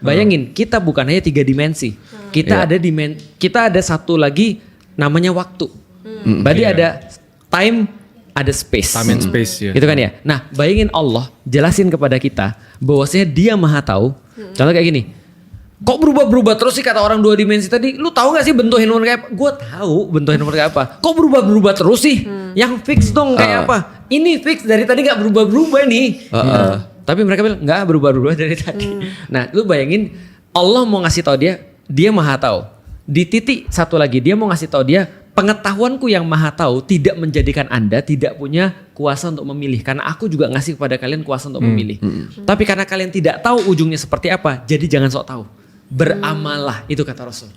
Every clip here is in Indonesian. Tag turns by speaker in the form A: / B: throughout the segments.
A: Bayangin, kita bukan hanya 3 dimensi. Kita ada satu lagi namanya waktu. Berarti ada time, ada space.
B: Time and space ya.
A: Gitu kan ya. Nah, bayangin Allah jelasin kepada kita bahwasanya Dia Maha Tahu. Contoh kayak gini. Kok berubah-berubah terus sih kata orang 2 dimensi tadi? Lu tahu gak sih bentuk handphone kayak apa? Gue tahu bentuk handphone kayak apa. Kok berubah-berubah terus sih? Yang fix dong kayak apa? Ini fix dari tadi gak berubah-berubah nih. Tapi mereka bilang gak berubah-berubah dari tadi. Nah, lu bayangin Allah mau ngasih tahu dia Maha Tahu. Di titik satu lagi dia mau ngasih tahu dia, pengetahuanku yang Maha Tahu tidak menjadikan Anda tidak punya kuasa untuk memilih. Karena aku juga ngasih kepada kalian kuasa untuk memilih. Tapi karena kalian tidak tahu ujungnya seperti apa, jadi jangan sok tahu. Beramalah, itu kata Rasul.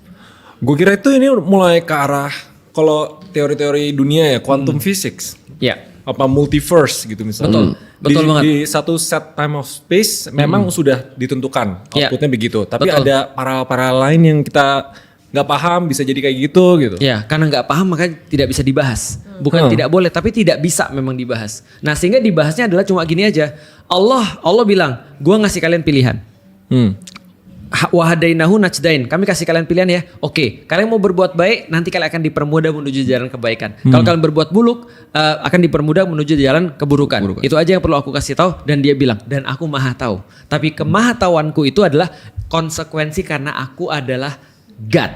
B: Gue kira itu ini mulai ke arah kalau teori-teori dunia ya, quantum physics.
A: Ya.
B: Apa multiverse gitu misalnya.
A: Betul banget.
B: Di satu set time of space memang sudah ditentukan outputnya begitu. Tapi ada para lain yang kita nggak paham bisa jadi kayak gitu.
A: Ya, karena nggak paham makanya tidak bisa dibahas. Bukan tidak boleh, tapi tidak bisa memang dibahas. Nah, sehingga dibahasnya adalah cuma gini aja. Allah bilang, gua ngasih kalian pilihan. Wahadainahu najdain. Kami kasih kalian pilihan ya. Oke, kalian mau berbuat baik, nanti kalian akan dipermudah menuju jalan kebaikan. Kalau kalian berbuat buruk, akan dipermudah menuju jalan keburukan. Itu aja yang perlu aku kasih tahu. Dan dia bilang, dan aku Maha Tahu. Tapi kemahatauanku itu adalah konsekuensi karena aku adalah God.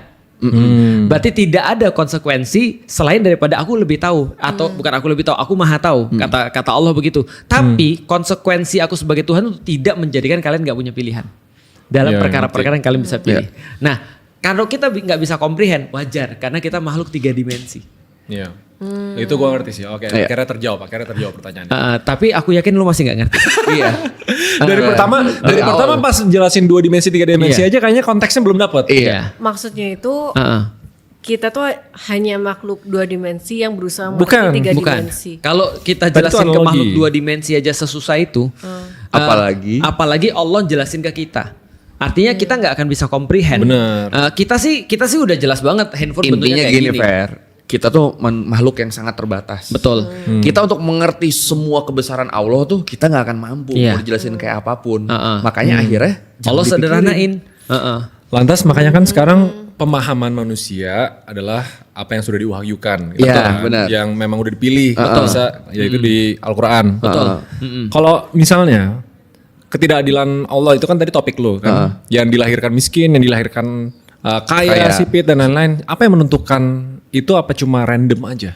A: Berarti tidak ada konsekuensi selain daripada aku lebih tahu, atau bukan aku lebih tahu, aku Maha Tahu. Kata Allah begitu. Tapi konsekuensi aku sebagai Tuhan itu tidak menjadikan kalian nggak punya pilihan dalam perkara-perkara yang kalian bisa pilih. Nah, kalau kita nggak bisa comprehend, wajar karena kita makhluk 3 dimensi.
B: Iya. Itu gue ngerti sih. Oke, akhirnya terjawab pertanyaannya.
A: Tapi aku yakin lu masih nggak ngerti.
C: Iya.
B: Dari pertama pas jelasin 2 dimensi 3 dimensi aja kayaknya konteksnya belum dapet.
C: Iya.
D: Maksudnya itu kita tuh hanya makhluk 2 dimensi yang berusaha mengerti
B: Bukan,
D: 3
A: Bukan.
D: dimensi.
A: Kalau kita
B: Tadi
A: jelasin
B: itu
A: ke
B: analogi.
A: makhluk 2 dimensi aja sesusah itu, apalagi Allah jelasin ke kita. Artinya kita nggak akan bisa comprehend.
B: Bener.
A: Kita sih udah jelas banget handphone bentuknya
C: Intinya
A: kayak
C: gini,
A: gini.
C: Fer. Kita tuh makhluk yang sangat terbatas.
A: Betul.
C: Kita untuk mengerti semua kebesaran Allah tuh kita nggak akan mampu
A: Iya.
C: mau dijelasin kayak apapun. Makanya akhirnya
A: Allah
C: jangan
A: sederhanain.
B: Lantas makanya kan sekarang pemahaman manusia adalah apa yang sudah diwahyukan.
C: Iya,
B: kan?
C: benar.
B: Yang memang udah dipilih. Bisa, yaitu di Al-Quran.
A: Betul.
B: Kalau misalnya ketidakadilan Allah itu kan tadi topik lo kan. Yang dilahirkan miskin, yang dilahirkan kaya, sipit dan lain-lain. Apa yang menentukan itu, apa cuma random aja?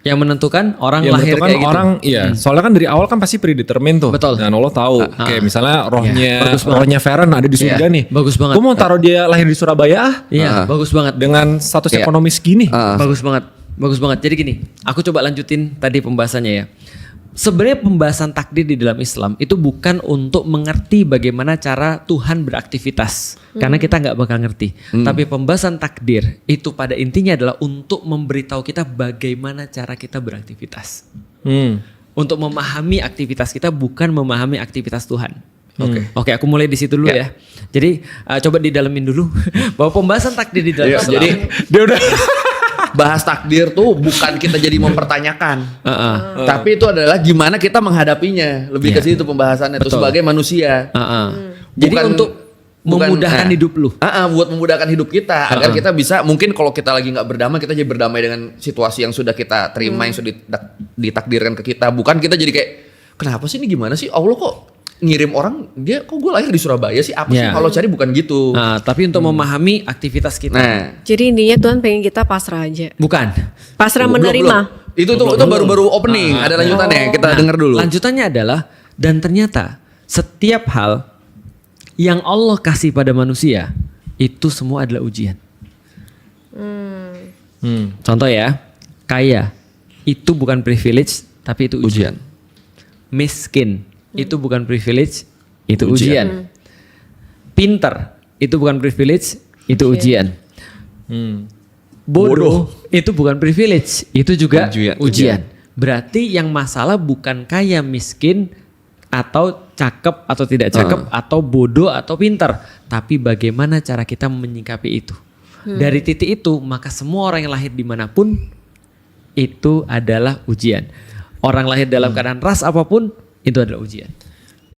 A: Yang menentukan orang
B: Yang
A: lahir
B: menentukan
A: kayak gitu.
B: orang, iya. Soalnya kan dari awal kan pasti predetermined tuh.
A: Betul.
B: Dan Allah tahu. Kayak misalnya
A: Bagus banget.
B: rohnya Feren ada di surga nih.
A: Bagus banget.
B: Gue mau taruh dia lahir di Surabaya
A: Iya, bagus banget.
B: dengan status ekonomi segini.
A: Bagus banget. Bagus banget. Jadi gini, aku coba lanjutin tadi pembahasannya ya. Sebenarnya pembahasan takdir di dalam Islam itu bukan untuk mengerti bagaimana cara Tuhan beraktivitas. Karena kita nggak bakal ngerti. Tapi pembahasan takdir itu pada intinya adalah untuk memberitahu kita bagaimana cara kita beraktivitas. Untuk memahami aktivitas kita, bukan memahami aktivitas Tuhan. Oke, aku mulai di situ dulu ya. Jadi coba didalemin dulu bahwa pembahasan takdir di dalam Islam.
C: Jadi dia udah bahas takdir tuh bukan kita jadi mempertanyakan, tapi itu adalah gimana kita menghadapinya. Lebih ke situ pembahasannya itu sebagai manusia.
A: Jadi
C: Bukan-
A: untuk memudahkan hidup lu.
C: Buat memudahkan hidup kita agar kita bisa, mungkin kalau kita lagi nggak berdamai, kita jadi berdamai dengan situasi yang sudah kita terima, yang sudah ditakdirkan ke kita. Bukan kita jadi kayak, kenapa sih ini, gimana sih Allah kok ngirim orang, dia kok gue lahir di Surabaya sih, apa sih kalau cari, bukan gitu.
A: Tapi untuk memahami aktivitas kita.
C: Nah,
D: Jadi intinya Tuhan pengen kita pasrah aja.
A: Bukan.
D: Pasrah
C: belum,
D: menerima.
C: belum. Itu baru-baru opening, ada lanjutannya, kita dengar dulu.
A: Lanjutannya adalah, dan ternyata setiap hal yang Allah kasih pada manusia itu semua adalah ujian. Contoh ya, kaya itu bukan privilege, tapi itu ujian. Miskin itu bukan privilege, itu ujian. Pinter itu bukan privilege, itu ujian. Bodoh itu bukan privilege, itu juga ujian. Berarti yang masalah bukan kaya miskin atau cakep atau tidak cakep, atau bodoh atau pintar, tapi bagaimana cara kita menyikapi itu. Dari titik itu maka semua orang yang lahir dimanapun itu adalah ujian. Orang lahir dalam keadaan ras apapun itu adalah ujian.